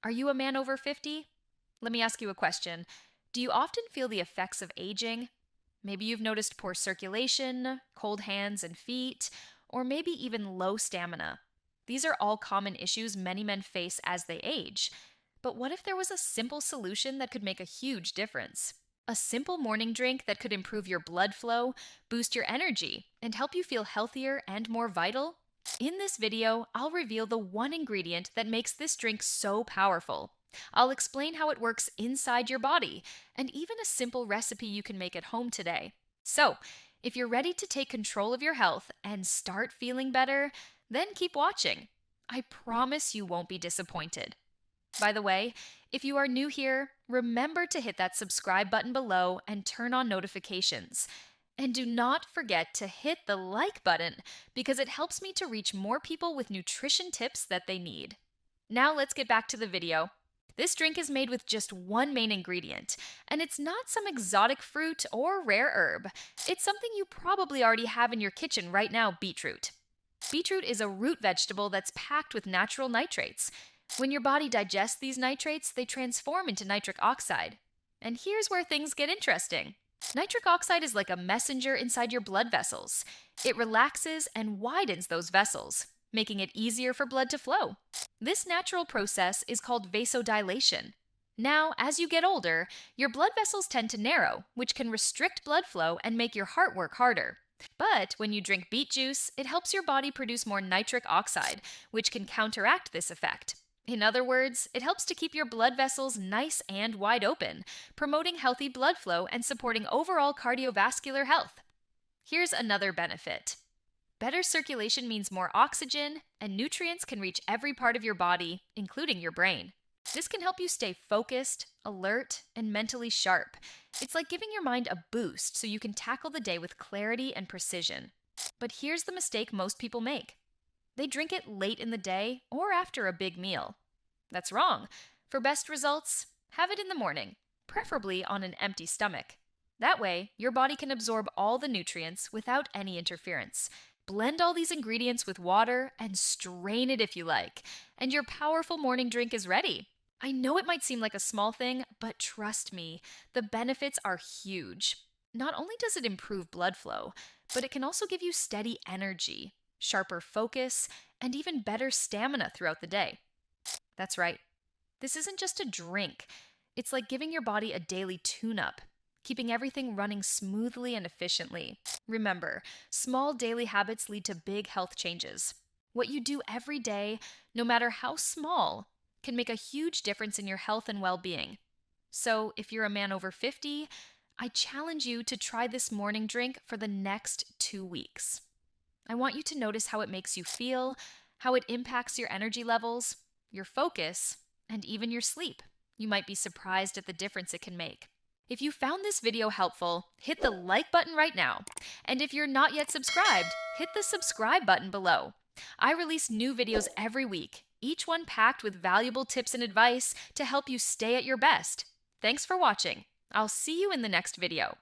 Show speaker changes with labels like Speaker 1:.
Speaker 1: Are you a man over 50? Let me ask you a question. Do you often feel the effects of aging? Maybe you've noticed poor circulation, cold hands and feet, or maybe even low stamina. These are all common issues many men face as they age. But what if there was a simple solution that could make a huge difference? A simple morning drink that could improve your blood flow, boost your energy, and help you feel healthier and more vital? In this video, I'll reveal the one ingredient that makes this drink so powerful. I'll explain how it works inside your body, and even a simple recipe you can make at home today. So, if you're ready to take control of your health and start feeling better, then keep watching. I promise you won't be disappointed. By the way, if you are new here, remember to hit that subscribe button below and turn on notifications. And do not forget to hit the like button because it helps me to reach more people with nutrition tips that they need. Now let's get back to the video. This drink is made with just one main ingredient, and it's not some exotic fruit or rare herb. It's something you probably already have in your kitchen right now: beetroot. Beetroot is a root vegetable that's packed with natural nitrates. When your body digests these nitrates, they transform into nitric oxide. And here's where things get interesting. Nitric oxide is like a messenger inside your blood vessels. It relaxes and widens those vessels, making it easier for blood to flow. This natural process is called vasodilation. Now, as you get older, your blood vessels tend to narrow, which can restrict blood flow and make your heart work harder. But when you drink beet juice, it helps your body produce more nitric oxide, which can counteract this effect. In other words, it helps to keep your blood vessels nice and wide open, promoting healthy blood flow and supporting overall cardiovascular health. Here's another benefit. Better circulation means more oxygen, and nutrients can reach every part of your body, including your brain. This can help you stay focused, alert, and mentally sharp. It's like giving your mind a boost so you can tackle the day with clarity and precision. But here's the mistake most people make. They drink it late in the day or after a big meal. That's wrong. For best results, have it in the morning, preferably on an empty stomach. That way, your body can absorb all the nutrients without any interference. Blend all these ingredients with water and strain it if you like, and your powerful morning drink is ready. I know it might seem like a small thing, but trust me, the benefits are huge. Not only does it improve blood flow, but it can also give you steady energy, sharper focus, and even better stamina throughout the day. That's right. This isn't just a drink. It's like giving your body a daily tune-up, keeping everything running smoothly and efficiently. Remember, small daily habits lead to big health changes. What you do every day, no matter how small, can make a huge difference in your health and well-being. So, if you're a man over 50, I challenge you to try this morning drink for the next 2 weeks. I want you to notice how it makes you feel, how it impacts your energy levels, your focus, and even your sleep. You might be surprised at the difference it can make. If you found this video helpful, hit the like button right now. And if you're not yet subscribed, hit the subscribe button below. I release new videos every week, each one packed with valuable tips and advice to help you stay at your best. Thanks for watching. I'll see you in the next video.